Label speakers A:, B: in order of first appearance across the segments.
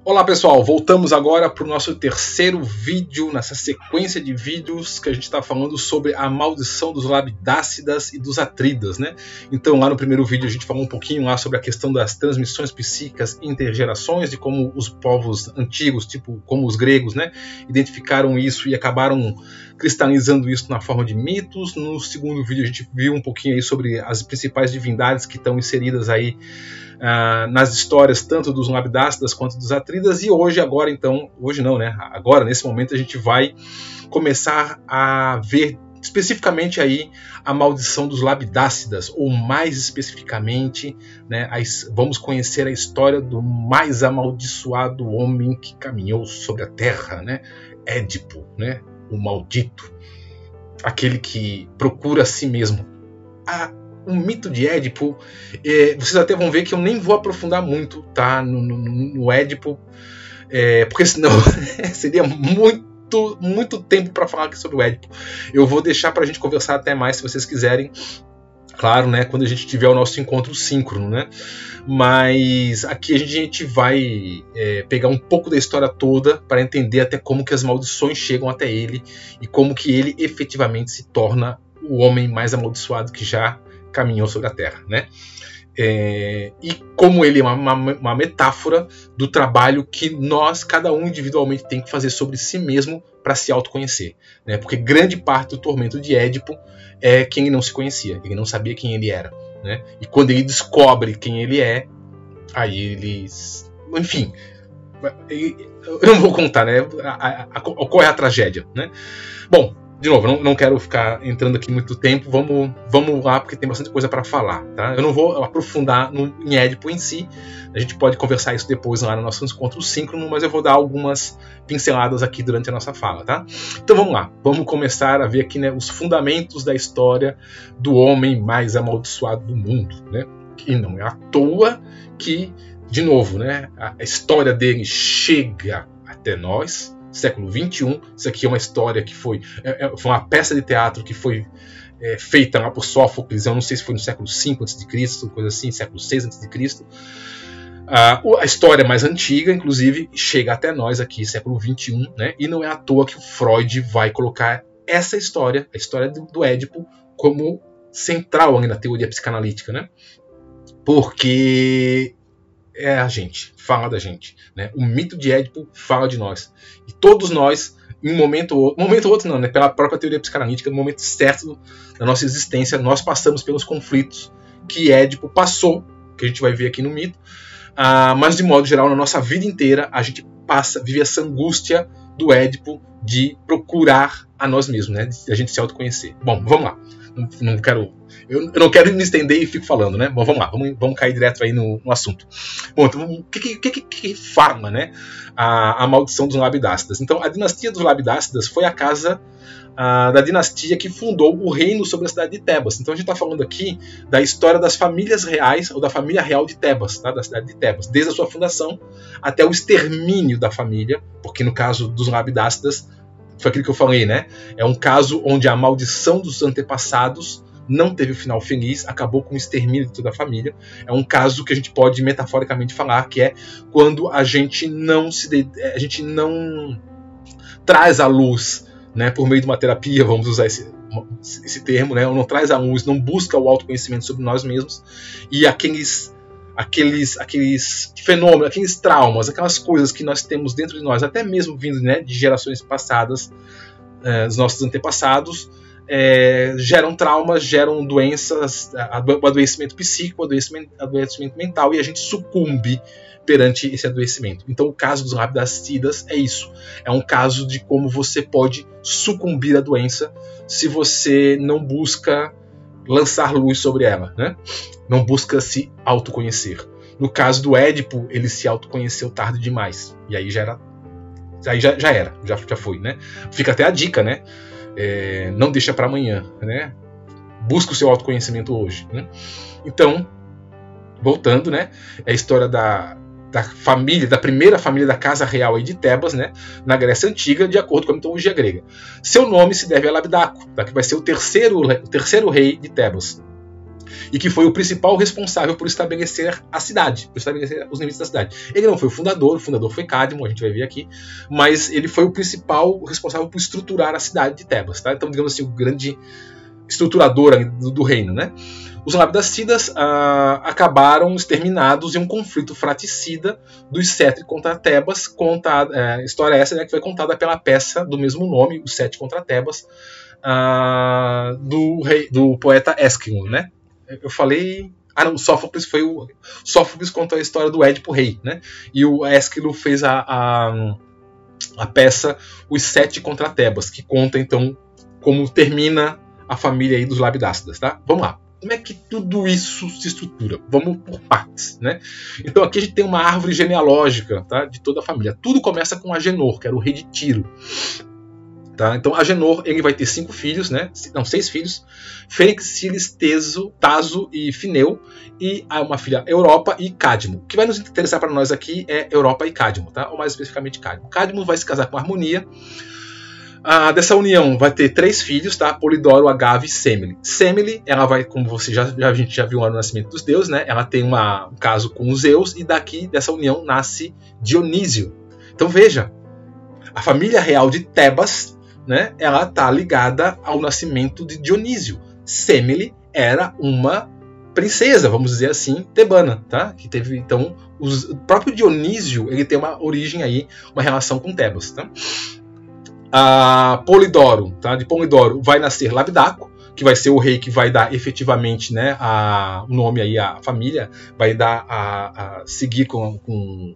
A: Olá pessoal, voltamos agora para o nosso terceiro vídeo, nessa sequência de vídeos que a gente está falando sobre a maldição dos Labdácidas e dos Atridas, né? Então lá no primeiro vídeo a gente falou um pouquinho lá sobre a questão das transmissões psíquicas intergerações, de como os povos antigos, tipo como os gregos, né, identificaram isso e acabaram cristalizando isso na forma de mitos. No segundo vídeo a gente viu um pouquinho aí sobre as principais divindades que estão inseridas aí nas histórias tanto dos Labdácidas quanto dos Atridas, e hoje não, né? Agora, nesse momento, a gente vai começar a ver especificamente aí a maldição dos Labdácidas, ou mais especificamente, né, vamos conhecer a história do mais amaldiçoado homem que caminhou sobre a Terra, né? Édipo, né? O maldito, aquele que procura a si mesmo. O mito de Édipo, vocês até vão ver que eu nem vou aprofundar muito, tá, no Édipo, porque senão seria muito tempo para falar aqui sobre o Édipo. Eu vou deixar para a gente conversar até mais, se vocês quiserem, claro, né, quando a gente tiver o nosso encontro síncrono, né? Mas aqui a gente vai pegar um pouco da história toda para entender até como que as maldições chegam até ele e como que ele efetivamente se torna o homem mais amaldiçoado que já caminhou sobre a Terra, né? E como ele é uma metáfora do trabalho que nós, cada um individualmente, tem que fazer sobre si mesmo para se autoconhecer, né? Porque grande parte do tormento de Édipo é quem ele não se conhecia, ele não sabia quem ele era, né? E quando ele descobre quem ele é, aí ele... Enfim, eu não vou contar, né? Ocorre a tragédia, né? Bom, de novo, não quero ficar entrando aqui muito tempo, vamos lá, porque tem bastante coisa para falar, tá? Eu não vou aprofundar em Édipo em si, a gente pode conversar isso depois lá no nosso encontro síncrono, mas eu vou dar algumas pinceladas aqui durante a nossa fala, tá? Então vamos lá, vamos começar a ver aqui, né, os fundamentos da história do homem mais amaldiçoado do mundo, né? E não é à toa que, de novo, né, a história dele chega até nós, século XXI. Isso aqui é uma história que foi uma peça de teatro que foi feita lá por Sófocles, eu não sei se foi no século V a.C., coisa assim, século VI a.C. A história mais antiga, inclusive, chega até nós aqui, século XXI, né? E não é à toa que o Freud vai colocar essa história, a história do Édipo, como central ali na teoria psicanalítica, né? Porque a gente, fala da gente, né? O mito de Édipo fala de nós. E todos nós, em um momento ou outro não, né? Pela própria teoria psicanalítica, no momento certo da nossa existência, nós passamos pelos conflitos que Édipo passou, que a gente vai ver aqui no mito, mas de modo geral, na nossa vida inteira, a gente vive essa angústia do Édipo de procurar a nós mesmos, né? De a gente se autoconhecer. Bom, vamos lá. Eu não quero me estender e fico falando, né? Bom, vamos lá, vamos cair direto aí no assunto. Bom, então, o que fala, né, a maldição dos Labdácidas? Então, a dinastia dos Labdácidas foi a casa da dinastia que fundou o reino sobre a cidade de Tebas. Então, a gente está falando aqui da história das famílias reais, ou da família real de Tebas, tá? Da cidade de Tebas, desde a sua fundação até o extermínio da família, porque no caso dos Labdácidas, foi aquilo que eu falei, né? É um caso onde a maldição dos antepassados não teve o final feliz, acabou com o extermínio de toda a família. É um caso que a gente pode metaforicamente falar que é quando a gente não traz à luz, né, por meio de uma terapia, vamos usar esse termo, né, ou não traz à luz, não busca o autoconhecimento sobre nós mesmos, e aqueles fenômenos, aqueles traumas, aquelas coisas que nós temos dentro de nós, até mesmo vindo, né, de gerações passadas, dos nossos antepassados, geram traumas, geram doenças, adoecimento psíquico, adoecimento mental, e a gente sucumbe perante esse adoecimento. Então o caso dos Labdácidas é isso. É um caso de como você pode sucumbir à doença se você não busca lançar luz sobre ela, né? Não busca se autoconhecer. No caso do Édipo, ele se autoconheceu tarde demais. E aí já foi, né? Fica até a dica, né? Não deixa para amanhã, né? Busca o seu autoconhecimento hoje, né? Então, voltando, né? É a história da família, da primeira família da casa real aí de Tebas, né? Na Grécia Antiga, de acordo com a mitologia grega. Seu nome se deve a Labdaco, tá? Que vai ser o terceiro rei de Tebas. e que foi o principal responsável por estabelecer a cidade, por estabelecer os limites da cidade. Ele não foi o fundador foi Cadmo, a gente vai ver aqui, mas ele foi o principal responsável por estruturar a cidade de Tebas, tá? Então, digamos assim, o grande estruturador do reino, né? Os Labdacidas acabaram exterminados em um conflito fratricida dos Sete contra Tebas, história essa, né, que foi contada pela peça do mesmo nome, Os Sete contra Tebas, do poeta Ésquilo, né? Eu falei... não, Sófocles foi o... Sófocles contou a história do Édipo Rei, né? E o Ésquilo fez a peça Os Sete contra Tebas, que conta, então, como termina a família aí dos Labdácidas, tá? Vamos lá. Como é que tudo isso se estrutura? Vamos por partes, né? Então aqui a gente tem uma árvore genealógica, tá? De toda a família. Tudo começa com Agenor, que era o rei de Tiro. Tá? Então Agenor, ele vai ter 5 filhos, né? Não, 6 filhos. Fênix, Cilis, Taso e Fineu. E há uma filha, Europa e Cadmo. O que vai nos interessar para nós aqui é Europa e Cadmo, tá? Ou mais especificamente Cadmo. Cadmo vai se casar com Harmonia. Dessa união vai ter 3 filhos, tá? Polidoro, Agave e Semele. Semele, ela vai, como você a gente já viu lá no Nascimento dos Deuses, né? Ela tem um caso com os Zeus e dessa união nasce Dionísio. Então veja, a família real de Tebas, né? Ela está ligada ao nascimento de Dionísio. Semele era uma princesa, vamos dizer assim, tebana, tá? Que teve, então, o próprio Dionísio, ele tem uma origem aí, uma relação com Tebas, tá? Polidoro, tá? De Polidoro vai nascer Labdaco, que vai ser o rei que vai dar efetivamente, né, o nome aí à família, vai dar a seguir com o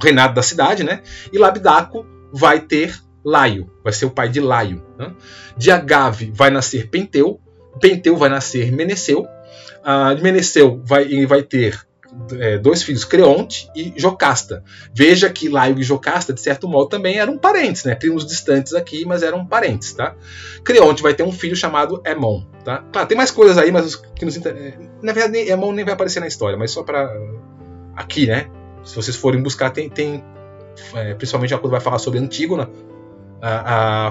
A: reinado da cidade, né? E Labdaco vai ter Laio, vai ser o pai de Laio, né? De Agave vai nascer Penteu, Penteu vai nascer Meneceu, de Meneceu ele vai ter 2 filhos, Creonte e Jocasta. Veja que Laio e Jocasta, de certo modo, também eram parentes, né? Primos distantes aqui, mas eram parentes, tá? Creonte vai ter um filho chamado Emon, tá? Claro, tem mais coisas aí, mas que nos na verdade, Emon nem vai aparecer na história, mas só para aqui, né? Se vocês forem buscar, tem principalmente quando vai falar sobre Antígona,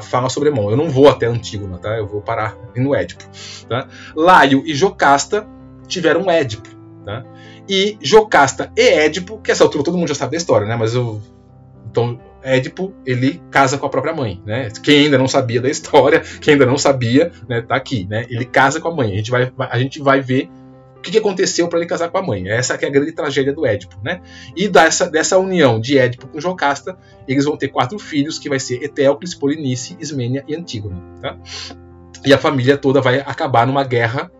A: fala sobre Emon. Eu não vou até Antígona, tá? Eu vou parar no Édipo, tá? Laio e Jocasta tiveram Édipo, tá? E Jocasta e Édipo, que essa altura todo mundo já sabe da história, né? Mas então Édipo, ele casa com a própria mãe, né? Quem ainda não sabia da história, quem ainda não sabia, né, tá aqui, né? Ele casa com a mãe. A gente vai ver o que aconteceu para ele casar com a mãe. Essa que é a grande tragédia do Édipo, né? E dessa união de Édipo com Jocasta, eles vão ter 4 filhos, que vai ser Eteocles, Polinice, Ismênia e Antígona, tá? E a família toda vai acabar numa guerra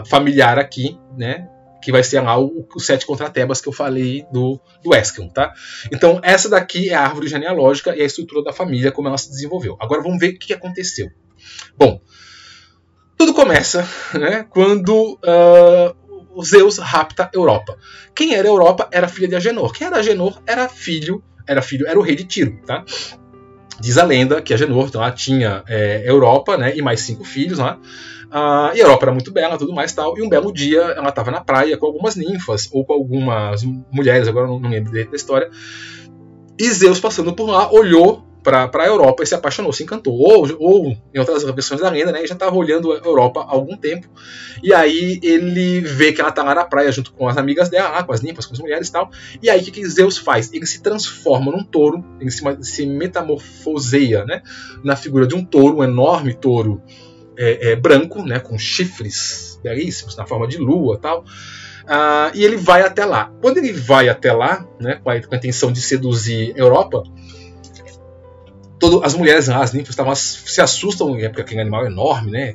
A: familiar aqui, né? Que vai ser lá o 7 contra Tebas que eu falei do Ésquilo, tá? Então essa daqui é a árvore genealógica e a estrutura da família, como ela se desenvolveu. Agora vamos ver o que aconteceu. Bom, tudo começa, né, quando o Zeus rapta Europa. Quem era Europa era filha de Agenor. Quem era Agenor era o rei de Tiro, tá? Diz a lenda que Agenor então, ela tinha Europa, né, e mais 5 filhos lá. E a Europa era muito bela, tudo mais tal. E um belo dia ela estava na praia com algumas ninfas ou com algumas mulheres, agora não lembro direito da história. E Zeus, passando por lá, olhou para a Europa e se apaixonou, se encantou. Ou em outras versões da lenda, né, ele já estava olhando a Europa há algum tempo. E aí ele vê que ela está lá na praia junto com as amigas dela, lá, com as ninfas, com as mulheres e tal. E aí o que Zeus faz? Ele se transforma num touro, ele se metamorfoseia, né, na figura de um touro, um enorme touro branco, né, com chifres belíssimos, na forma de lua e tal. E ele vai até lá. Quando ele vai até lá, né, com a intenção de seduzir a Europa, as mulheres, as ninfas, se assustam, porque aquele animal é enorme, né,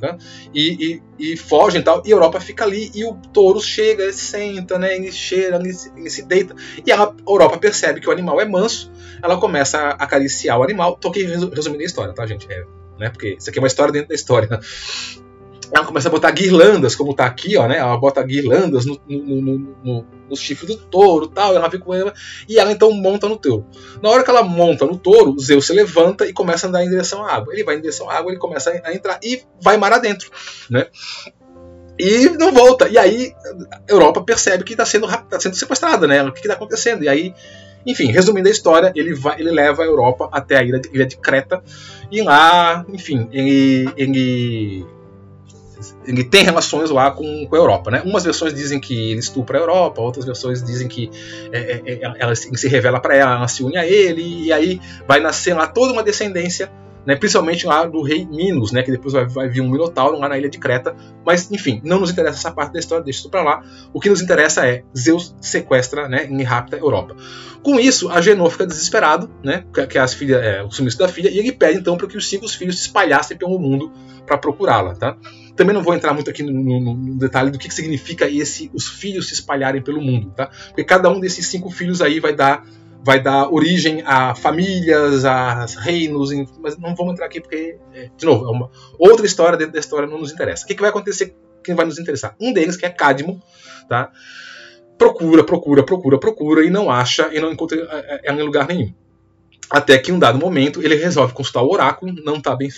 A: e fogem e tal, e a Europa fica ali, e o touro chega, ele senta, né, ele cheira, ele se deita, e a Europa percebe que o animal é manso, ela começa a acariciar o animal. Tô aqui resumindo a história, tá, gente? Né, porque isso aqui é uma história dentro da história, né? Ela começa a botar guirlandas, como tá aqui, ó, né? Ela bota guirlandas no chifre do touro e tal, ela fica com ela, e ela então monta no touro. Na hora que ela monta no touro, o Zeus se levanta e começa a andar em direção à água. Ele vai em direção à água, ele começa a entrar e vai mar adentro, né? E não volta. E aí a Europa percebe que está sendo sequestrada, né? O que está acontecendo? E aí, enfim, resumindo a história, ele leva a Europa até a ilha de Creta, e lá, enfim, ele ele tem relações lá com a Europa, né? Umas versões dizem que ele estupra a Europa, outras versões dizem que ela se revela para ela se une a ele, e aí vai nascer lá toda uma descendência, né, principalmente lá do rei Minos, né, que depois vai vir um Minotauro lá na ilha de Creta. Mas, enfim, não nos interessa essa parte da história, deixa isso para lá. O que nos interessa é Zeus sequestra, né, e rapta a Europa. Com isso, Agenor fica desesperado, né, que as filhas, o sumiço da filha, e ele pede então para que os 5 filhos se espalhassem pelo mundo para procurá-la. Tá? Também não vou entrar muito aqui no detalhe do que significa os filhos se espalharem pelo mundo, tá? Porque cada um desses 5 filhos aí vai dar origem a famílias, a reinos, mas não vamos entrar aqui porque, de novo, é uma outra história dentro da história, não nos interessa. O que vai acontecer? Quem vai nos interessar? Um deles, que é Cadmo, tá? Procura e não acha, e não encontra ela em lugar nenhum. Até que em um dado momento ele resolve consultar o oráculo, não está bem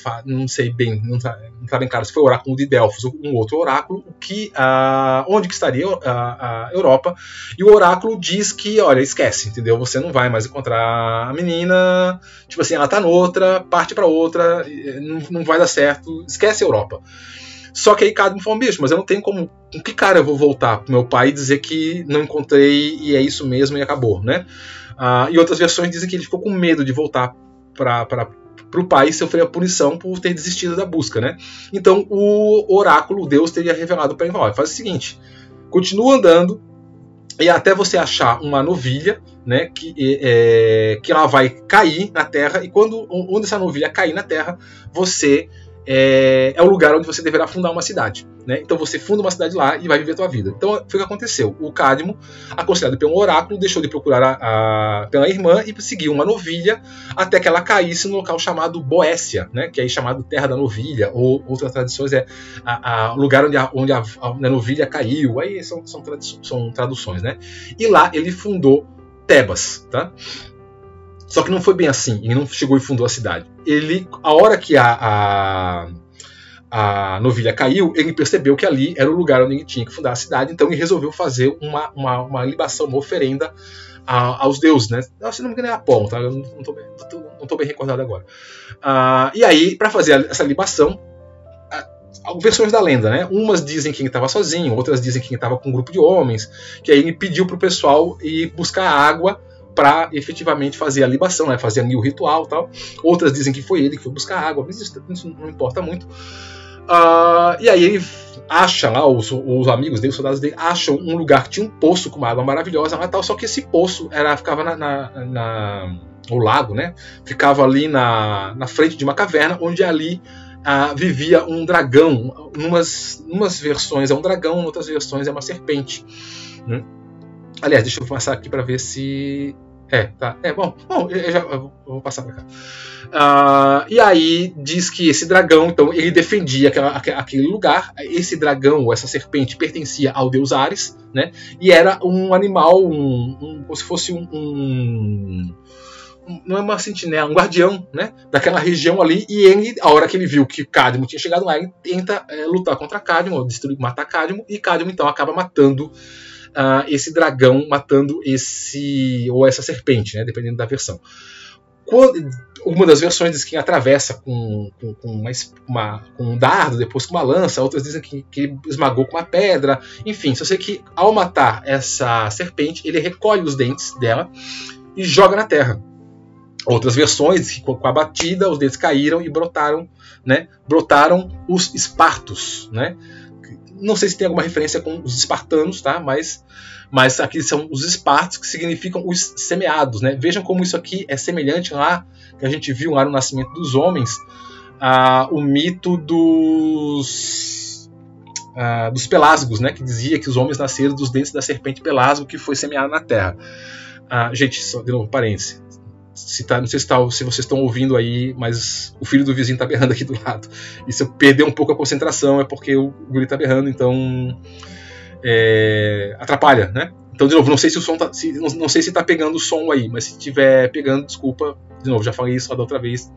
A: claro se foi o oráculo de Delfos ou um outro oráculo, onde que estaria a Europa, e o oráculo diz que, olha, esquece, entendeu? Você não vai mais encontrar a menina, tipo assim, ela está noutra, parte para outra, não vai dar certo, esquece a Europa. Só que aí Cadmo falou, bicho, mas eu não tenho com que cara eu vou voltar pro meu pai e dizer que não encontrei e é isso mesmo e acabou, né? E outras versões dizem que ele ficou com medo de voltar para o pai e sofrer a punição por ter desistido da busca, né? Então o oráculo, Deus, teria revelado para ele, olha, faz o seguinte, continua andando e até você achar uma novilha, né, que ela vai cair na terra, e onde essa novilha cair na terra, você é o lugar onde você deverá fundar uma cidade, né? Então você funda uma cidade lá e vai viver a tua vida. Então foi o que aconteceu. O Cadmo, aconselhado pelo oráculo, deixou de procurar pela irmã e seguiu uma novilha até que ela caísse no local chamado Boécia, né? Que é chamado Terra da Novilha, ou outras tradições o lugar onde a novilha caiu. Aí são traduções, né? E lá ele fundou Tebas, tá? Só que não foi bem assim, ele não chegou e fundou a cidade. A hora que a novilha caiu, ele percebeu que ali era o lugar onde ele tinha que fundar a cidade, então ele resolveu fazer uma libação, uma oferenda aos deuses, né? Se não me engano é Apolo, tá? Eu não estou bem recordado agora. E aí, para fazer essa libação, versões da lenda, né? Umas dizem que ele estava sozinho, outras dizem que ele estava com um grupo de homens, que aí ele pediu para o pessoal ir buscar água para efetivamente fazer a libação, né? Fazer ali o ritual e tal. Outras dizem que foi ele que foi buscar água, mas isso não importa muito. E aí ele acha lá, os amigos dele, os soldados dele, acham um lugar que tinha um poço com uma água maravilhosa lá, tal, só que esse poço ficava o lago, né? Ficava ali na frente de uma caverna, onde ali vivia um dragão. Numas versões é um dragão, em outras versões é uma serpente, né? Aliás, deixa eu passar aqui para ver se... tá. Bom, eu vou passar para cá. E aí diz que esse dragão, então, ele defendia aquele lugar. Esse dragão, ou essa serpente, pertencia ao deus Ares, né? E era um animal, como se fosse não é uma sentinela, um guardião, né, daquela região ali. E ele, a hora que ele viu que Cadmo tinha chegado lá, ele tenta lutar contra Cadmo, matar Cadmo, e Cadmo então acaba matando esse dragão, matando essa serpente, né, dependendo da versão. Uma das versões diz que atravessa com um dardo, depois com uma lança, outras dizem que esmagou com uma pedra. Enfim, só sei que ao matar essa serpente, ele recolhe os dentes dela e joga na terra. Outras versões, que com a batida os dentes caíram e brotaram os espartos, né? Não sei se tem alguma referência com os espartanos, tá? Mas aqui são os espartos, que significam os semeados, né? Vejam como isso aqui é semelhante lá, que a gente viu lá no Nascimento dos Homens, o mito dos Pelasgos, né? Que dizia que os homens nasceram dos dentes da serpente Pelasgo, que foi semeada na terra. Gente, só de novo, parênteses. Não sei se vocês estão ouvindo aí, mas o filho do vizinho está berrando aqui do lado. E se eu perder um pouco a concentração é porque o guri está berrando, então atrapalha, né? Então, de novo, não sei se o som não sei se está pegando o som aí, mas se estiver pegando, desculpa. De novo, já falei isso da outra vez.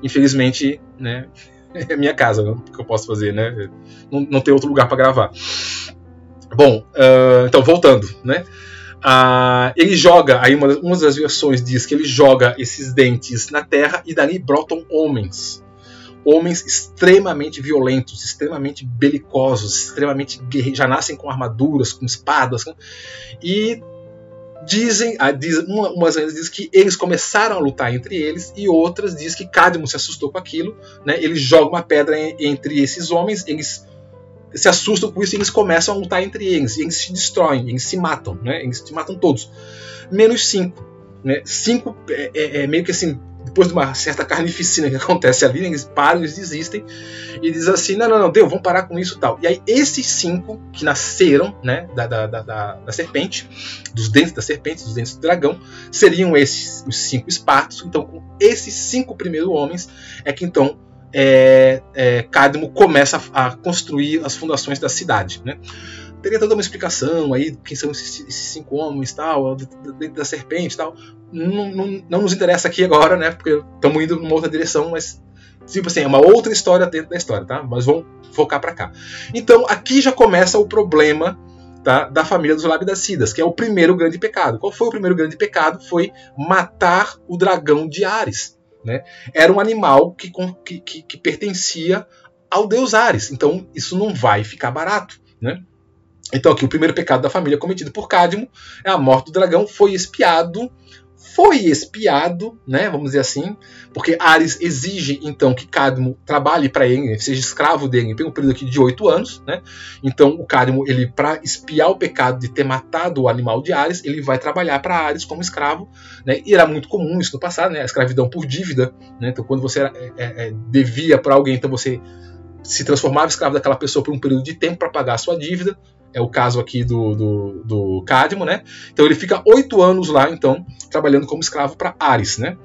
A: Infelizmente, né? É minha casa, o que eu posso fazer, né? Não tem outro lugar para gravar. Bom, então voltando, né? Ele joga, aí uma das versões diz que ele joga esses dentes na terra e dali brotam homens. homens extremamente violentos, extremamente belicosos, extremamente guerreiros, já nascem com armaduras, com espadas, e umas lendas dizem que eles começaram a lutar entre eles, e outras dizem que Cadmo se assustou com aquilo, né? Ele joga uma pedra entre esses homens, eles se assustam com isso e eles começam a lutar entre eles, e eles se destroem, eles se matam, né? Eles se matam todos, menos 5, né? 5 é meio que assim, depois de uma certa carnificina que acontece ali, eles param, eles desistem e dizem assim, não, Deus, vamos parar com isso e tal. E aí esses 5 que nasceram, né, da serpente, dos dentes da serpente, dos dentes do dragão, seriam esses os 5 Espartos. Então, com esses 5 primeiros homens é que então Cadmo começa a construir as fundações da cidade, né? Teria toda uma explicação aí, quem são esses 5 homens, tal, dentro da serpente, tal. Não nos interessa aqui agora, né? Porque estamos indo numa outra direção, mas tipo assim, é uma outra história dentro da história, tá? Mas vamos focar para cá. Então, aqui já começa o problema, tá, da família dos Labdacidas, que é o primeiro grande pecado. Qual foi o primeiro grande pecado? Foi matar o dragão de Ares, né? Era um animal que pertencia ao deus Ares. Então, isso não vai ficar barato, né? Então aqui o primeiro pecado da família cometido por Cadmo é a morte do dragão. Foi espiado, né, vamos dizer assim, porque Ares exige então que Cadmo trabalhe para ele, seja escravo dele por um período aqui de 8 anos, né? Então o Cadmo, ele, para espiar o pecado de ter matado o animal de Ares, ele vai trabalhar para Ares como escravo, né? E era muito comum isso no passado, né? A escravidão por dívida, né? Então quando você devia para alguém, então você se transformava escravo daquela pessoa por um período de tempo para pagar a sua dívida. É o caso aqui do Cadmo, né? Então ele fica 8 anos lá, então, trabalhando como escravo para Ares, né?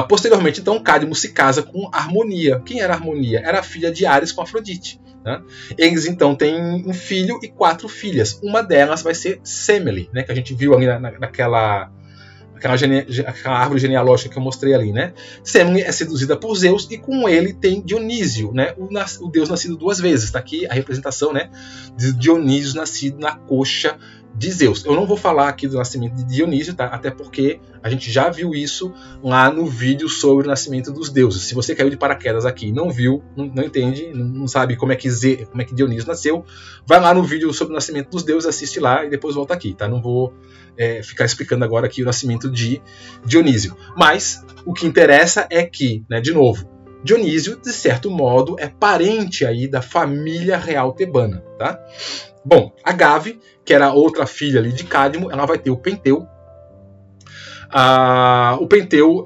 A: Posteriormente, então, Cadmo se casa com Harmonia. Quem era Harmonia? Era a filha de Ares com Afrodite, né? Eles, então, têm um filho e 4 filhas. Uma delas vai ser Semele, né? Que a gente viu ali naquela árvore genealógica que eu mostrei ali, né? Semele é seduzida por Zeus e com ele tem Dionísio, né? O deus nascido 2 vezes. Está aqui a representação, né, de Dionísio nascido na coxa de Zeus. Eu não vou falar aqui do nascimento de Dionísio, tá? Até porque a gente já viu isso lá no vídeo sobre o nascimento dos deuses. Se você caiu de paraquedas aqui e não viu, não entende, não sabe como é que Dionísio nasceu, vai lá no vídeo sobre o nascimento dos deuses, assiste lá e depois volta aqui, tá? Não vou ficar explicando agora aqui o nascimento de Dionísio. Mas o que interessa é que, né, de novo, Dionísio, de certo modo, é parente aí da família real tebana, tá? Bom, a Gave, que era outra filha ali de Cadmo, ela vai ter o Penteu. O Penteu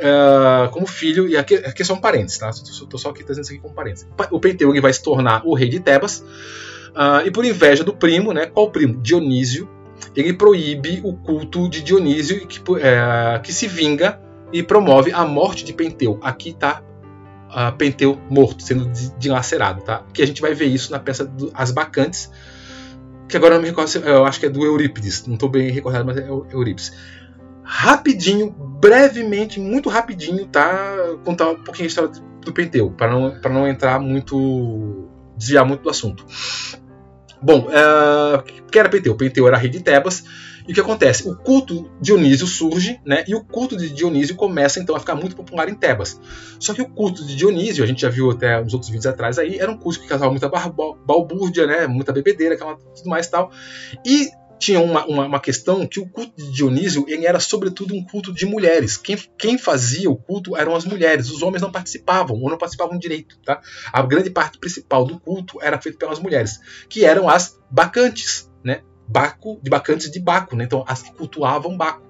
A: como filho, e aqui são parentes, tá? Estou só aqui trazendo isso aqui como parentes. O Penteu, ele vai se tornar o rei de Tebas, e por inveja do primo, né? Qual primo? Dionísio. Ele proíbe o culto de Dionísio, que se vinga e promove a morte de Penteu. Aqui está Penteu morto, sendo dilacerado, tá? Que a gente vai ver isso na peça As Bacantes, que agora eu não me recordo, eu acho que é do Eurípides, não estou bem recordado, mas é Eurípides. Rapidinho, brevemente, muito rapidinho, tá? Contar um pouquinho a história do Penteu, para não entrar muito, desviar muito do assunto. Bom, que era Penteu? Penteu era rei de Tebas. E o que acontece? O culto de Dionísio surge, né? E o culto de Dionísio começa então a ficar muito popular em Tebas. Só que o culto de Dionísio, a gente já viu até uns outros vídeos atrás aí, era um culto que causava muita balbúrdia, né? Muita bebedeira, tudo mais e tal. E tinha uma questão que o culto de Dionísio, ele era sobretudo um culto de mulheres. Quem fazia o culto eram as mulheres. Os homens não participavam, ou não participavam direito, tá? A grande parte principal do culto era feita pelas mulheres, que eram as bacantes, né? Bacantes de Baco, né? Então as que cultuavam Baco.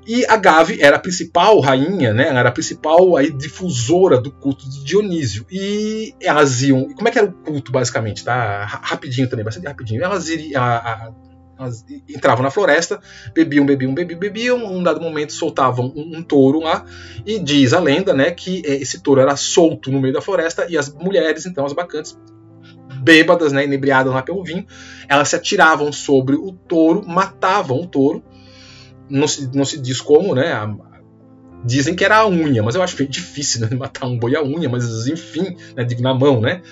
A: E a Gave era a principal rainha, né? Ela era a principal aí, difusora do culto de Dionísio. E elas iam... Como é que era o culto, basicamente? Tá? Rapidinho também, bastante rapidinho. Elas entravam na floresta, bebiam. Um dado momento soltavam um touro lá. E diz a lenda, né, que esse touro era solto no meio da floresta. E as mulheres, então, as bacantes, bêbadas, né, inebriadas lá pelo vinho, elas se atiravam sobre o touro, matavam o touro. Não se diz como, né? Dizem que era a unha, mas eu acho difícil, né, matar um boi à unha, mas enfim, né, na mão, né?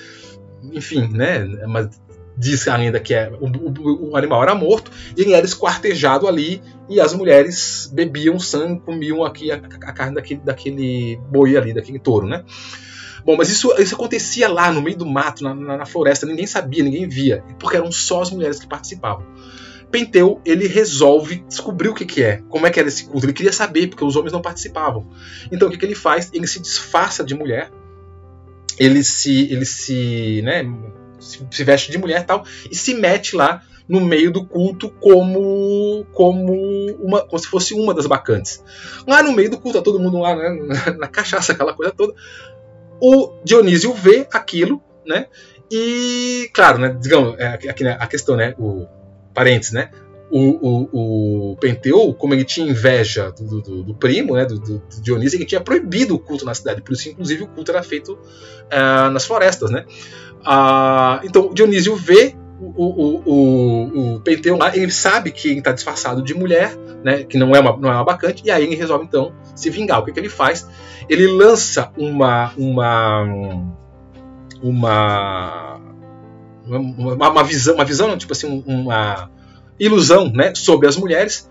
A: Enfim, né? Mas diz ainda que o animal era morto e ele era esquartejado ali e as mulheres bebiam sangue, comiam aqui a carne daquele boi ali, daquele touro, né? Bom, mas isso acontecia lá no meio do mato, na floresta, ninguém sabia, ninguém via, porque eram só as mulheres que participavam. Penteu, ele resolve descobrir o que é, como é que era esse culto. Ele queria saber, porque os homens não participavam. Então o que ele faz? Ele se disfarça de mulher, ele se veste de mulher e tal, e se mete lá no meio do culto como se fosse uma das bacantes. Lá no meio do culto, tá todo mundo lá, né, na cachaça, aquela coisa toda. O Dionísio vê aquilo, né? E, claro, né, digamos, aqui, né, a questão, né, o parênteses, né? O Penteu, como ele tinha inveja do primo, né, do Dionísio, ele tinha proibido o culto na cidade, por isso, inclusive, o culto era feito nas florestas, né? Então, Dionísio vê o Penteu lá, ele sabe que ele está disfarçado de mulher, né, que não é uma bacante, e aí ele resolve, então, se vingar. O que ele faz? Ele lança uma visão, não, tipo assim, uma ilusão, né, sobre as mulheres,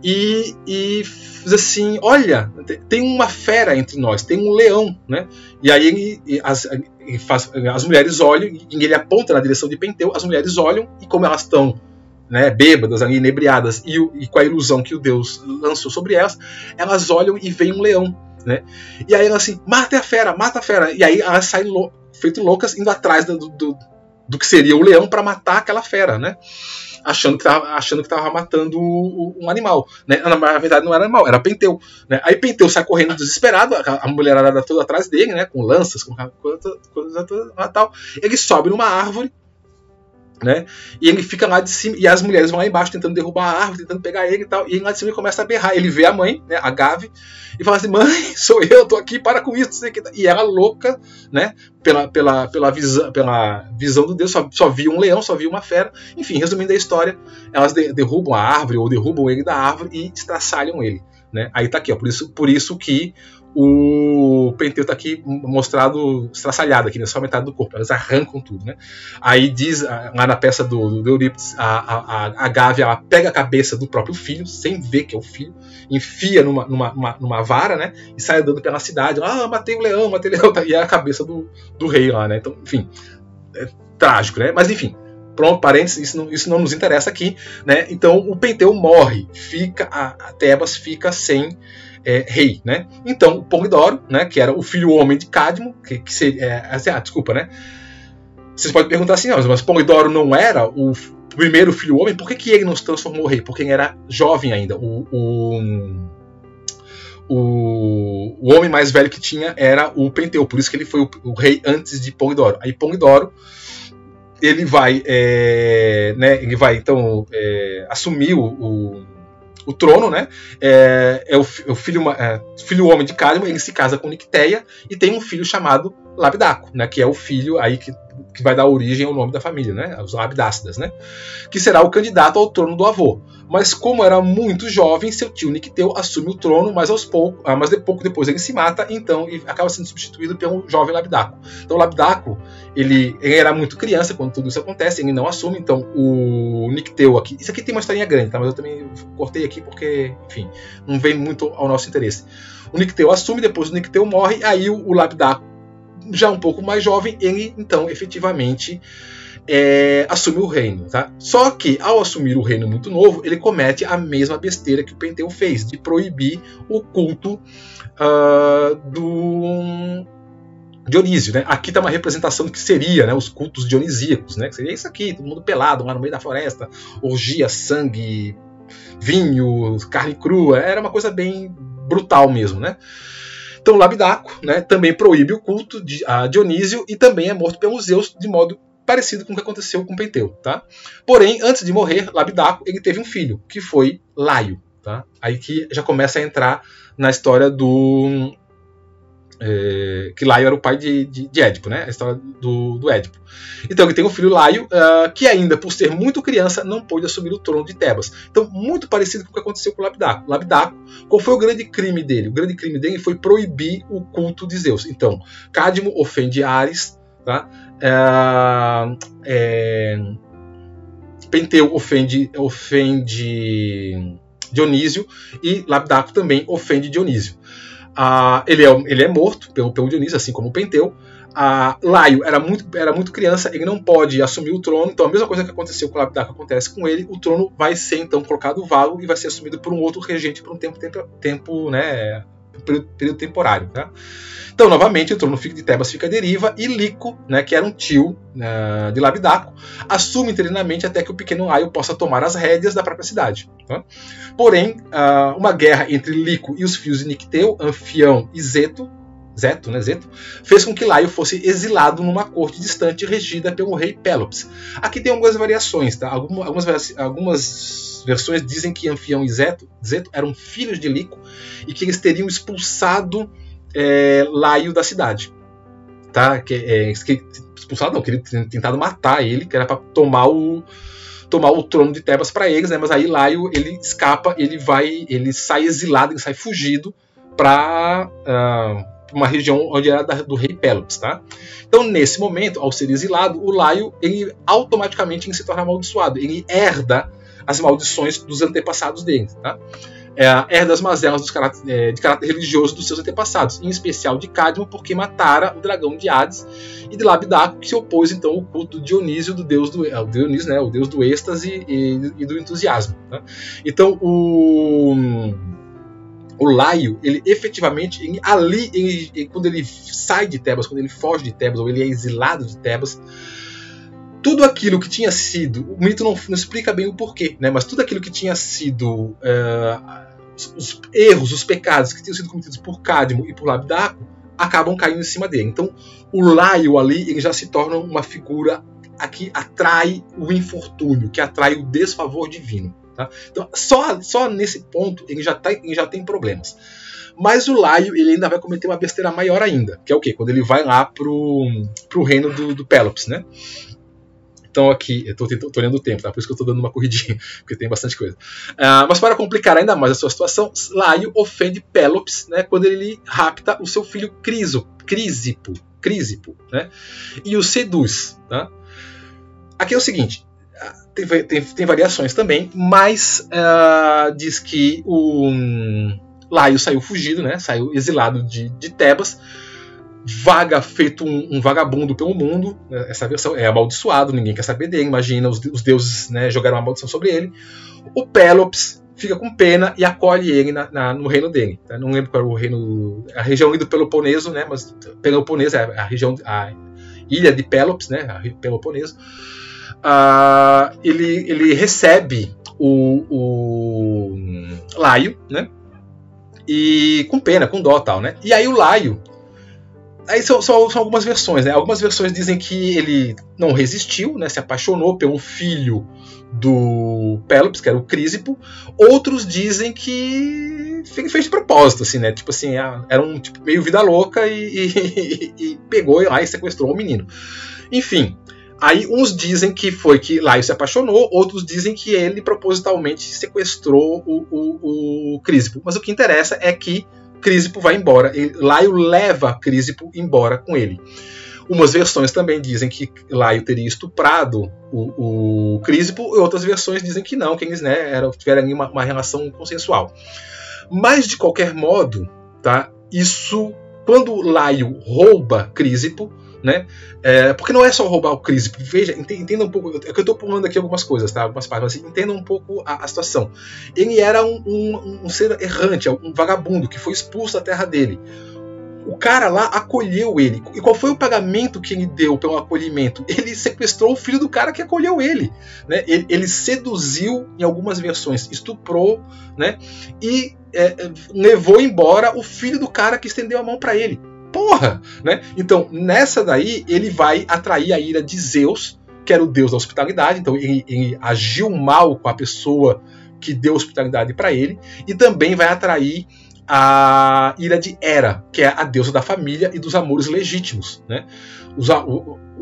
A: e diz assim: olha, tem uma fera entre nós, tem um leão, né? E aí as mulheres olham, e ele aponta na direção de Penteu, as mulheres olham, e como elas estão, né, bêbadas, ali, inebriadas, e com a ilusão que o Deus lançou sobre elas olham e veem um leão, né? E aí elas assim: mata a fera, mata a fera. E aí elas saem feito loucas, indo atrás do que seria o leão para matar aquela fera, né? Achando que estava matando um animal, né? Na verdade não era animal, era Penteu, né? Aí Penteu sai correndo desesperado, a mulherada toda atrás dele, né? Com lanças, com coisa toda tal. Ele sobe numa árvore, né? E ele fica lá de cima, e as mulheres vão lá embaixo tentando derrubar a árvore, tentando pegar ele e tal. E ele lá de cima ele começa a berrar. Ele vê a mãe, né, a Gave, e fala assim: mãe, sou eu, tô aqui, para com isso, não sei o que. E ela, louca, né, pela visão do Deus, só via um leão, só via uma fera. Enfim, resumindo a história, elas derrubam a árvore, ou derrubam ele da árvore e estraçalham ele, né? Aí tá aqui, ó, por isso que o Penteu tá aqui mostrado estraçalhado aqui, né? Só a metade do corpo, elas arrancam tudo, né? Aí diz, lá na peça do Eurípides, a Gávea, ela pega a cabeça do próprio filho, sem ver que é o filho, enfia numa vara, né? E sai andando pela cidade: matei o leão, e é a cabeça do rei lá, né? Então, enfim, é trágico, né? Mas enfim, pronto, parênteses, isso não nos interessa aqui, né? Então o Penteu morre, a Tebas fica sem rei, né? Então o Polidoro, né, que era o filho homem de Cadmo, que seria, desculpa, né? Vocês podem perguntar assim: mas Polidoro não era o primeiro filho homem? Por que ele não se transformou rei? Porque ele era jovem ainda. O homem mais velho que tinha era o Penteu, por isso que ele foi o rei antes de Polidoro. Aí Polidoro, ele vai então assumir o trono, né? É o filho homem de Cadmo. Ele se casa com Nicteia e tem um filho chamado Labidaco, né? Que é o filho aí que vai dar origem ao nome da família, né? Os Labidácidas, né? Que será o candidato ao trono do avô. Mas como era muito jovem, seu tio Nicteu assume o trono, mas pouco depois ele se mata, então e acaba sendo substituído pelo jovem Labidaco. Então o Labidaco, ele era muito criança quando tudo isso acontece, ele não assume. Então o Nicteu aqui, isso aqui tem uma historinha grande, tá? Mas eu também cortei aqui porque, enfim, não vem muito ao nosso interesse. O Nicteu assume, depois o Nicteu morre, aí o Labidaco, já um pouco mais jovem, ele então efetivamente assume o reino, tá? Só que ao assumir o reino muito novo, ele comete a mesma besteira que o Penteu fez, de proibir o culto do Dionísio, né? Aqui está uma representação do que seria, né, os cultos dionisíacos, né? Que seria isso aqui, todo mundo pelado lá no meio da floresta, orgia, sangue, vinho, carne crua, era uma coisa bem brutal mesmo, né? Então Labidaco, né, também proíbe o culto a Dionísio e também é morto pelos Zeus de modo parecido com o que aconteceu com Penteu, tá? Porém, antes de morrer, Labidaco, ele teve um filho, que foi Laio, tá? Aí que já começa a entrar na história que Laio era o pai de Édipo, né? A história do Édipo. Então ele tem um filho Laio, que ainda por ser muito criança não pôde assumir o trono de Tebas. Então muito parecido com o que aconteceu com Labidaco. Labidaco, qual foi o grande crime dele? O grande crime dele foi proibir o culto de Zeus. Então Cadmo ofende Ares, tá? Penteu ofende Dionísio e Labidaco também ofende Dionísio. Ele é morto pelo Dionísio, assim como o Penteu. Laio era muito criança, ele não pode assumir o trono, então a mesma coisa que aconteceu com o Lapidaco acontece com ele, o trono vai ser então colocado vago e vai ser assumido por um outro regente por um período temporário. Tá? Então, novamente, o trono de Tebas fica à deriva e Lico, né, que era um tio de Lapidaco, assume interinamente até que o pequeno Laio possa tomar as rédeas da própria cidade. Tá? Porém, uma guerra entre Lico e os filhos de Nicteu, Anfião e Zeto, fez com que Laio fosse exilado numa corte distante regida pelo rei Pélops. Aqui tem algumas variações. Tá? Algumas versões dizem que Anfião e Zeto eram filhos de Lico e que eles teriam expulsado Laio da cidade. Tá? Expulsado não, que ele tinha tentado matar ele, que era para tomar o trono de Tebas para eles, né? Mas aí Laio ele escapa, ele sai exilado, ele sai fugido para uma região onde era do rei Pélops, tá? Então, nesse momento, ao ser exilado, o Laio ele automaticamente se torna amaldiçoado. Ele herda as maldições dos antepassados dele, tá? Herda as mazelas de caráter religioso dos seus antepassados, em especial de Cadmo, porque matara o dragão de Hades, e de Lapidaco, que se opôs então ao culto de Dionísio, o deus do êxtase e do entusiasmo. Tá? Então, o Laio, ele efetivamente, quando ele sai de Tebas, quando ele foge de Tebas, ou ele é exilado de Tebas, tudo aquilo que tinha sido, o mito não explica bem o porquê, né? Mas tudo aquilo que tinha sido os erros, os pecados que tinham sido cometidos por Cadmo e por Lapidaco, acabam caindo em cima dele. Então, o Laio ali, ele já se torna uma figura que atrai o infortúnio, que atrai o desfavor divino. Tá? Então, só nesse ponto ele já tem problemas. Mas o Laio ele ainda vai cometer uma besteira maior ainda, que é o quê? Quando ele vai lá pro reino do Pélops, né? Então aqui, eu estou olhando o tempo, tá? Por isso que eu estou dando uma corridinha, porque tem bastante coisa. Mas para complicar ainda mais a sua situação, Laio ofende Pélops, né, quando ele rapta o seu filho Crísipo, né, e o seduz. Tá? Aqui é o seguinte, tem variações também, mas diz que o Laio saiu fugido, né, saiu exilado de Tebas, vaga feito um vagabundo pelo mundo. Essa versão é amaldiçoado, ninguém quer saber dele, imagina, os deuses, né, jogaram uma maldição sobre ele. O Pélops fica com pena e acolhe ele no reino dele. Tá? Não lembro qual era o reino, a região do Peloponeso, né, mas Peloponeso é a ilha de Pélops, né, Peloponeso. Ele recebe o Laio, né, e com pena, com dó, tal, né. E aí o Laio, aí são algumas versões, né? Algumas versões dizem que ele não resistiu, né? Se apaixonou pelo filho do Pélops, que era o Crísipo. Outros dizem que fez de propósito, assim, né? Tipo assim, era um tipo meio vida louca e pegou lá e sequestrou o menino. Enfim, aí uns dizem que foi que Laio se apaixonou, outros dizem que ele propositalmente sequestrou o Crísipo. Mas o que interessa é que Crísipo vai embora. Laio leva Crísipo embora com ele. Umas versões também dizem que Laio teria estuprado o Crísipo, e outras versões dizem que não, que eles, né, tiveram ali uma relação consensual. Mas, de qualquer modo, tá, isso, quando Laio rouba Crísipo, né, porque não é só roubar o Crísipo, veja, entenda um pouco, é que eu estou pulando aqui algumas coisas, tá, algumas partes, mas entenda um pouco a situação. Ele era um ser errante, um vagabundo que foi expulso da terra dele. O cara lá acolheu ele. E qual foi o pagamento que ele deu pelo acolhimento? Ele sequestrou o filho do cara que acolheu ele. Né? Ele seduziu, em algumas versões, estuprou, né? E levou embora o filho do cara que estendeu a mão para ele. Porra! Né? Então, nessa daí, ele vai atrair a ira de Zeus, que era o deus da hospitalidade. Então, ele agiu mal com a pessoa que deu hospitalidade para ele. E também vai atrair a ira de Hera, que é a deusa da família e dos amores legítimos, né?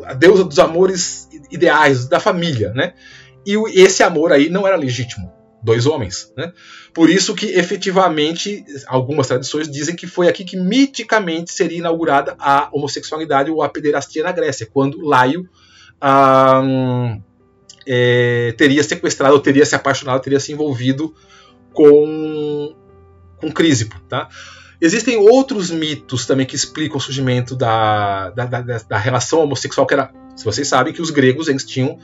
A: A deusa dos amores ideais da família, né? E esse amor aí não era legítimo, 2 homens, né? Por isso que efetivamente algumas tradições dizem que foi aqui que miticamente seria inaugurada a homossexualidade ou a pederastia na Grécia, quando Laio teria sequestrado, ou teria se apaixonado, teria se envolvido com com Crísipo, tá? Existem outros mitos também que explicam o surgimento da relação homossexual, que era, se vocês sabem, que os gregos eles tinham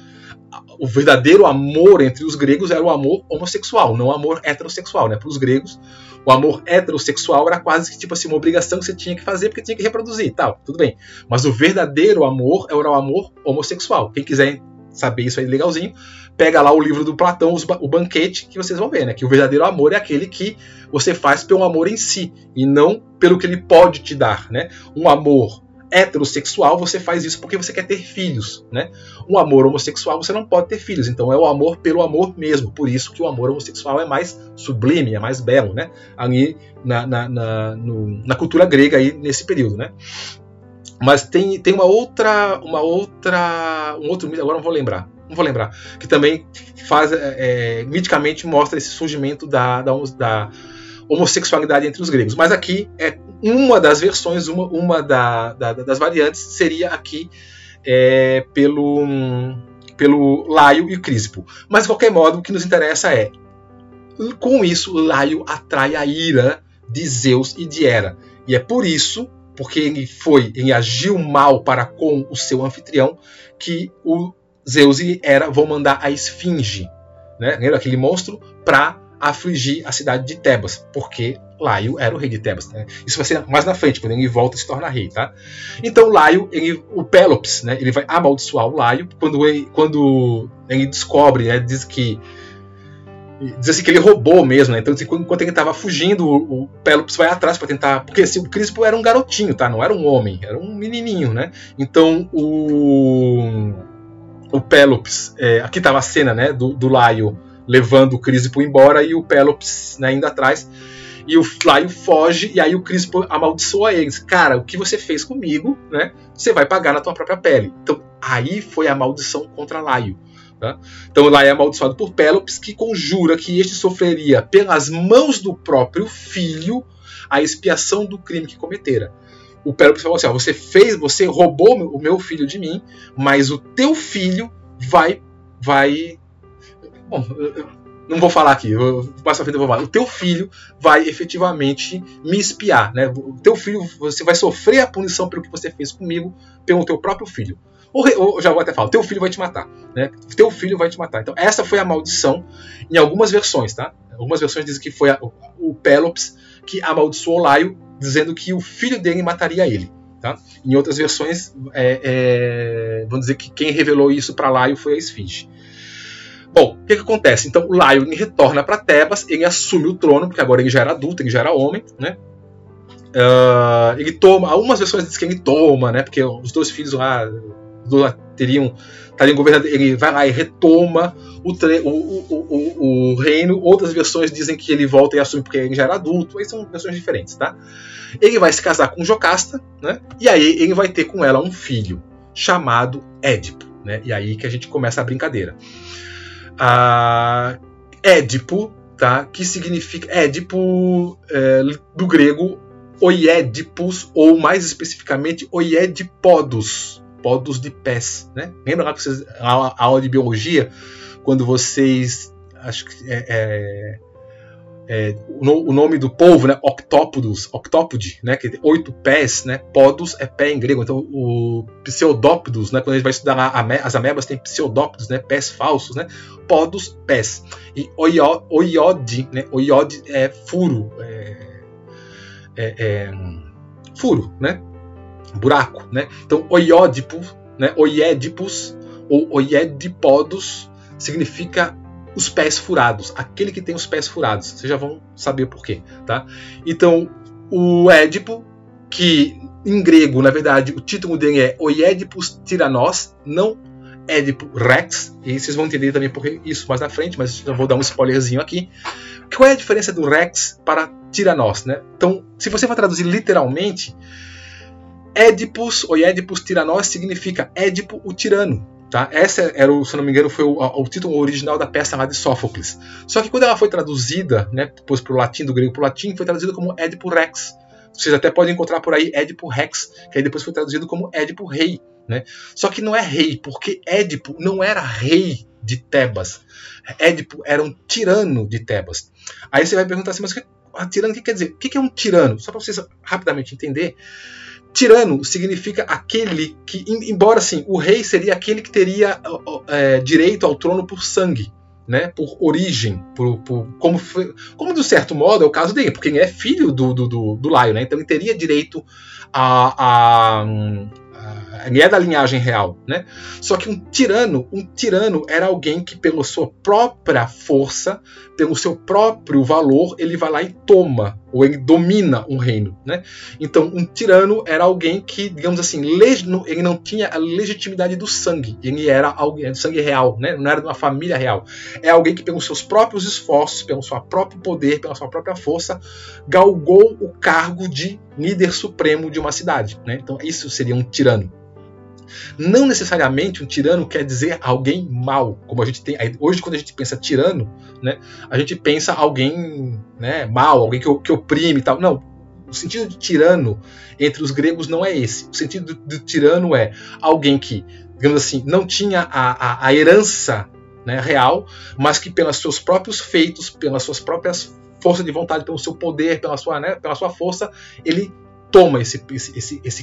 A: o verdadeiro amor entre os gregos era o amor homossexual, não o amor heterossexual, né? Para os gregos, o amor heterossexual era quase que tipo assim uma obrigação que você tinha que fazer porque tinha que reproduzir e tal, tudo bem. Mas o verdadeiro amor era o amor homossexual. Quem quiser saber isso aí legalzinho, pega lá o livro do Platão, o Banquete, que vocês vão ver, né? Que o verdadeiro amor é aquele que você faz pelo amor em si e não pelo que ele pode te dar, né? Um amor heterossexual, você faz isso porque você quer ter filhos, né? Um amor homossexual, você não pode ter filhos. Então é o amor pelo amor mesmo. Por isso que o amor homossexual é mais sublime, é mais belo, né? Ali na cultura grega aí nesse período, né? Mas tem um outro mito, agora não vou lembrar, que também faz, miticamente mostra esse surgimento da homossexualidade entre os gregos. Mas aqui é uma das versões, uma das variantes seria aqui pelo Laio e Crísipo. Mas de qualquer modo, o que nos interessa é, com isso, Laio atrai a ira de Zeus e de Hera. E é por isso, porque ele agiu mal para com o seu anfitrião, que o Zeus e Hera vão mandar a Esfinge, né? Lembra aquele monstro, para afligir a cidade de Tebas, porque Laio era o rei de Tebas, né? Isso vai ser mais na frente, quando ele volta e se torna rei, tá? Então Laio, o Pélops, né? Ele vai amaldiçoar o Laio quando ele descobre, né? Diz assim que ele roubou mesmo, né? Então, enquanto ele estava fugindo, o Pélops vai atrás para tentar... Porque assim, o Crísipo era um garotinho, tá? Não era um homem, era um menininho, né? Então, o Pélops... aqui estava a cena, né? Do Laio levando o Crísipo embora e o Pélops, né, indo atrás. E o Laio foge, e aí o Crísipo amaldiçoa eles. Cara, o que você fez comigo, né? Você vai pagar na tua própria pele. Então, aí foi a maldição contra Laio. Tá? Então Laio é amaldiçoado por Pélops, que conjura que este sofreria pelas mãos do próprio filho a expiação do crime que cometera. O Pélops falou assim: ó, você roubou o meu filho de mim, mas o teu filho vai... Bom, não vou falar aqui, mais pra frente eu vou falar. O teu filho vai efetivamente me espiar, né? O teu filho, você vai sofrer a punição pelo que você fez comigo, pelo teu próprio filho. Ou já vou até falar, teu filho vai te matar, né? Teu filho vai te matar. Então essa foi a maldição em algumas versões, tá? Algumas versões dizem que foi o Pélops que amaldiçoou Laio, dizendo que o filho dele mataria ele, tá? Em outras versões, vamos dizer que quem revelou isso para Laio foi a Esfinge. Bom, o que acontece? Então o Laio retorna para Tebas, ele assume o trono, porque agora ele já era adulto, ele já era homem, né? Ele toma, algumas versões dizem que ele toma, né? Porque os dois filhos lá estariam governando, ele vai lá e retoma o reino. Outras versões dizem que ele volta e assume porque ele já era adulto. Aí são versões diferentes, tá? Ele vai se casar com Jocasta, né? E aí ele vai ter com ela um filho chamado Édipo, né? E aí que a gente começa a brincadeira. Édipo, tá? Que significa Édipo do grego Oiédipus, ou mais especificamente Oiédipodos, podos de pés, né? Lembra lá que vocês, a aula de biologia, quando vocês, acho que o nome do polvo, né? Octópode, né? Que tem 8 pés, né? Podos é pé em grego. Então o pseudópodos, né? Quando a gente vai estudar lá, as amebas tem pseudópodos, né? Pés falsos, né? Podos, pés. E oiode, né? Oiode é furo, furo, né? Buraco, né? Então oiódipus, né? Oiédipus ou oiédipodos significa os pés furados, aquele que tem os pés furados. Vocês já vão saber por quê, tá? Então o Édipo, que em grego, na verdade, o título dele é Oiédipus Tiranos, não Édipo Rex, e vocês vão entender também por isso mais na frente, mas já vou dar um spoilerzinho aqui. Qual é a diferença do Rex para Tiranos, né? Então, se você for traduzir literalmente, Édipus, Oiédipus Tiranos significa Édipo o tirano, tá? Essa era, se não me engano, foi o título original da peça lá de Sófocles. Só que quando ela foi traduzida, né, depois para o latim, do grego para o latim, foi traduzida como Édipo Rex. Vocês até podem encontrar por aí Édipo Rex, que aí depois foi traduzido como Édipo Rei, né? Só que não é rei, porque Édipo não era rei de Tebas. Édipo era um tirano de Tebas. Aí você vai perguntar assim, mas tirano, o que quer dizer? O que é um tirano? Só para vocês rapidamente entender. Tirano significa aquele que, embora assim, o rei seria aquele que teria direito ao trono por sangue, né? Por origem, como de certo modo é o caso dele, porque ele é filho do Laio, né? Então ele teria direito ele é da linhagem real, né? Só que um tirano era alguém que, pela sua própria força, pelo seu próprio valor, ele vai lá e toma, ou ele domina um reino, né? Então, um tirano era alguém que, digamos assim, ele não tinha a legitimidade do sangue, ele era alguém do sangue real, né? Não era de uma família real. É alguém que, pelos seus próprios esforços, pelo seu próprio poder, pela sua própria força, galgou o cargo de líder supremo de uma cidade, né? Então, isso seria um tirano. Não necessariamente um tirano quer dizer alguém mau, como a gente tem hoje. Quando a gente pensa tirano, né, a gente pensa alguém, né, mau, alguém que oprime e tal. Não, o sentido de tirano entre os gregos não é esse. O sentido de tirano é alguém que, digamos assim, não tinha a herança, né, real, mas que pelos seus próprios feitos, pelas suas próprias forças de vontade, pelo seu poder, pela sua força, ele toma esse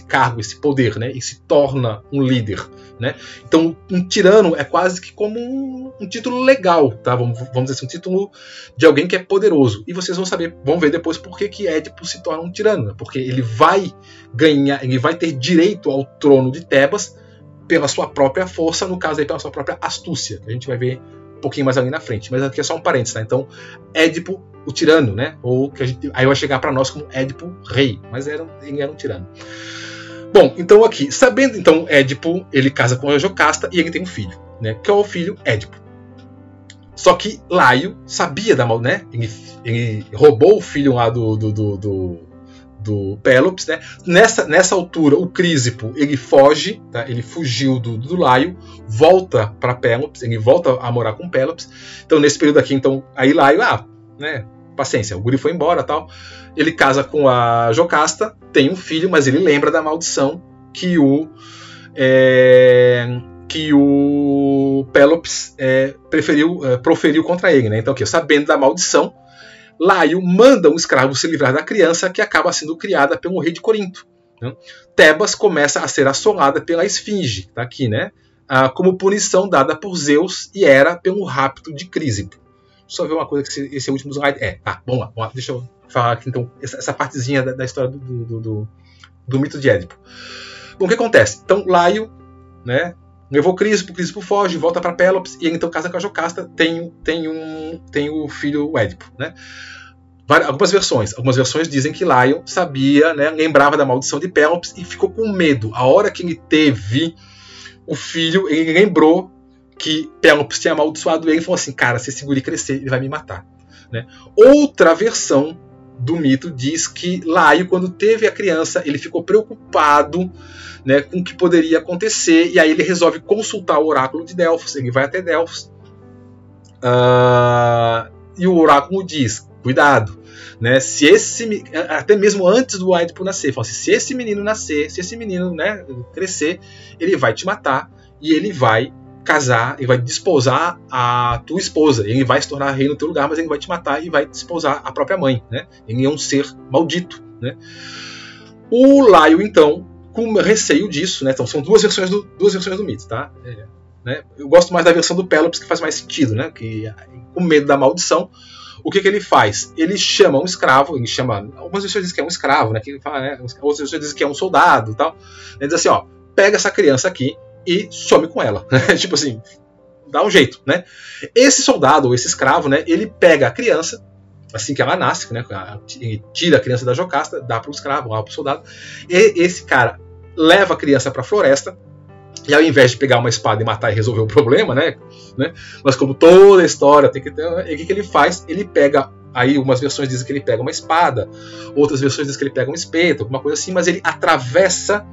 A: cargo, esse poder, né, e se torna um líder, né? Então, um tirano é quase que como um título legal, tá? Vamos dizer assim, um título de alguém que é poderoso. E vocês vão ver depois por que Édipo se torna um tirano, né? Porque ele vai ter direito ao trono de Tebas pela sua própria força, no caso aí pela sua própria astúcia, que a gente vai ver um pouquinho mais ali na frente. Mas aqui é só um parênteses, tá? Então, Édipo, o tirano, né? Ou que aí vai chegar para nós como Édipo rei, mas ele era um tirano. Bom, então aqui, sabendo, então, Édipo, ele casa com a Jocasta e ele tem um filho, né? Que é o filho Édipo. Só que Laio sabia da mal, né? Ele roubou o filho lá do Pélops, né? Nessa altura, o Crísipo, ele foge, tá? Ele fugiu do Laio, volta para Pélops, ele volta a morar com Pélops. Então, nesse período aqui, então, aí Laio, né? Paciência, o guri foi embora, tal. Ele casa com a Jocasta, tem um filho, mas ele lembra da maldição que o Pélops proferiu contra ele, né? Então, aqui, sabendo da maldição, Laio manda um escravo se livrar da criança, que acaba sendo criada pelo rei de Corinto, né? Tebas começa a ser assolada pela Esfinge, tá aqui, né? Como punição dada por Zeus e Hera pelo rapto de Crísipo. Só ver uma coisa que esse é o último slide. Vamos lá. Deixa eu falar aqui então essa partezinha da história do mito de Édipo. Bom, o que acontece? Então, Laio, né, levou Crísipo foge, volta para Pélops e ele então casa com a Jocasta, tem o filho Édipo, né? Algumas versões dizem que Laio sabia, né, lembrava da maldição de Pélops e ficou com medo. A hora que ele teve o filho, ele lembrou que Pélops tinha amaldiçoado ele e falou assim: cara, se esse guri crescer, ele vai me matar, né? Outra versão do mito diz que Laio, quando teve a criança, ele ficou preocupado, né, com o que poderia acontecer, e aí ele resolve consultar o oráculo de Delfos. Ele vai até Delfos e o oráculo diz: cuidado, né, até mesmo antes do Édipo nascer, fala assim, se esse menino nascer, se esse menino, né, crescer, ele vai te matar e ele vai casar, ele vai desposar a tua esposa, ele vai se tornar rei no teu lugar, mas ele vai te matar e vai desposar a própria mãe, né? Ele é um ser maldito, né? O Laio, então, com receio disso, né? Então são duas versões do mito, tá? Né? Eu gosto mais da versão do Pélops, que faz mais sentido, né? Que com medo da maldição, o que ele faz? Ele chama um escravo, algumas pessoas dizem que é um escravo, né? Que ele fala, né? Outras pessoas dizem que é um soldado, tal. Ele diz assim, pega essa criança aqui e some com ela. Tipo assim, dá um jeito, né? Esse soldado, ou esse escravo, né? Ele pega a criança, assim que ela nasce, né? Ele tira a criança da Jocasta, dá para o escravo, dá para o soldado. E esse cara leva a criança para a floresta, e ao invés de pegar uma espada e matar e resolver o problema, né? Mas como toda a história tem que ter, o que ele faz? Ele pega, aí umas versões dizem que ele pega uma espada, outras versões dizem que ele pega um espeto, alguma coisa assim, mas ele atravessa,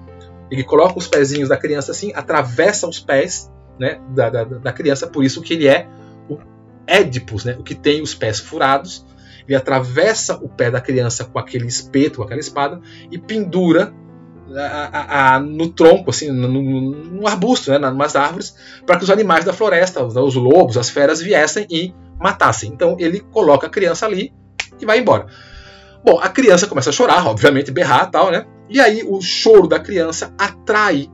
A: ele coloca os pezinhos da criança assim, atravessa os pés, né, da criança, por isso que ele é o Édipus, né, o que tem os pés furados. Ele atravessa o pé da criança com aquele espeto, com aquela espada, e pendura no tronco, assim, no arbusto, né, nas árvores, para que os animais da floresta, os lobos, as feras, viessem e matassem. Então ele coloca a criança ali e vai embora. Bom, a criança começa a chorar, obviamente, berrar e tal, né? E aí o choro da criança atrai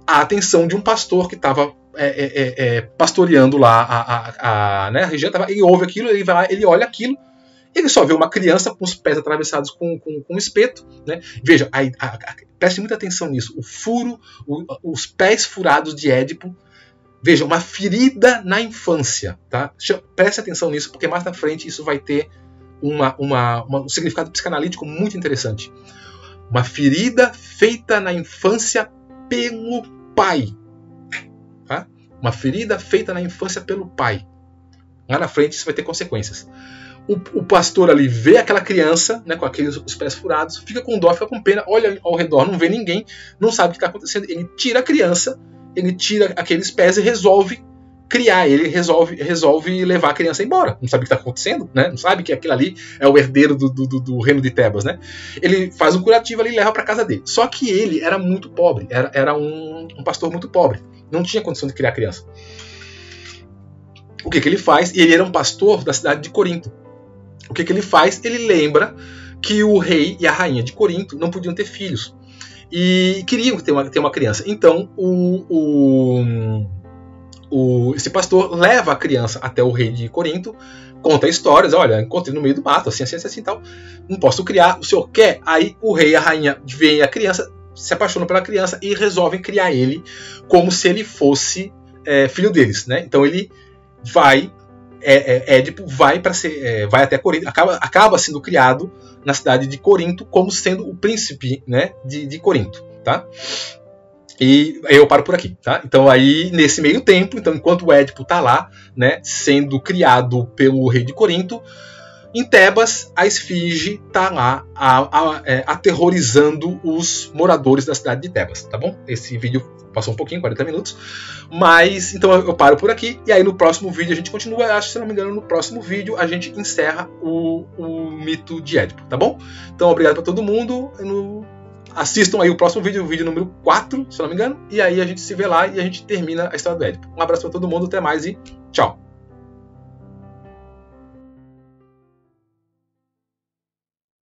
A: a atenção de um pastor que estava pastoreando lá a região. Ele ouve aquilo, ele vai lá, ele olha aquilo, ele só vê uma criança com os pés atravessados com um espeto, né? Veja, preste muita atenção nisso. O furo, os pés furados de Édipo. Veja, uma ferida na infância, tá? Preste atenção nisso, porque mais na frente isso vai ter um significado psicanalítico muito interessante. Uma ferida feita na infância pelo pai. Tá? Uma ferida feita na infância pelo pai. Lá na frente isso vai ter consequências. O pastor ali vê aquela criança, né, com os pés furados, fica com dó, fica com pena, olha ao redor, não vê ninguém, não sabe o que está acontecendo. Ele tira a criança, ele tira aqueles pés e resolve criar, ele resolve levar a criança embora. Não sabe o que está acontecendo, né? Não sabe que aquilo ali é o herdeiro do reino de Tebas, né? Ele faz um curativo ali e leva para casa dele. Só que ele era muito pobre, era um pastor muito pobre, não tinha condição de criar a criança. O que ele faz? E ele era um pastor da cidade de Corinto. O que ele faz? Ele lembra que o rei e a rainha de Corinto não podiam ter filhos e queriam ter uma criança. Então esse pastor leva a criança até o rei de Corinto, conta histórias, olha, encontrei no meio do mato, assim, tal, não posso criar, o senhor quer? Aí o rei e a rainha veem a criança, se apaixonam pela criança e resolvem criar ele como se ele fosse filho deles, né? Então ele vai, Édipo vai até Corinto, acaba sendo criado na cidade de Corinto como sendo o príncipe, né, de Corinto, tá? E aí eu paro por aqui, tá? Então aí, nesse meio tempo, então, enquanto o Édipo está lá, né, sendo criado pelo rei de Corinto, em Tebas, a esfinge está lá aterrorizando os moradores da cidade de Tebas, tá bom? Esse vídeo passou um pouquinho, 40 minutos, mas então eu paro por aqui, e aí no próximo vídeo a gente continua, acho que se não me engano, no próximo vídeo a gente encerra o mito de Édipo, tá bom? Então obrigado para todo mundo, assistam aí o próximo vídeo, o vídeo número 4, se não me engano, e aí a gente se vê lá e a gente termina a história do Édipo. Um abraço para todo mundo, até mais e tchau!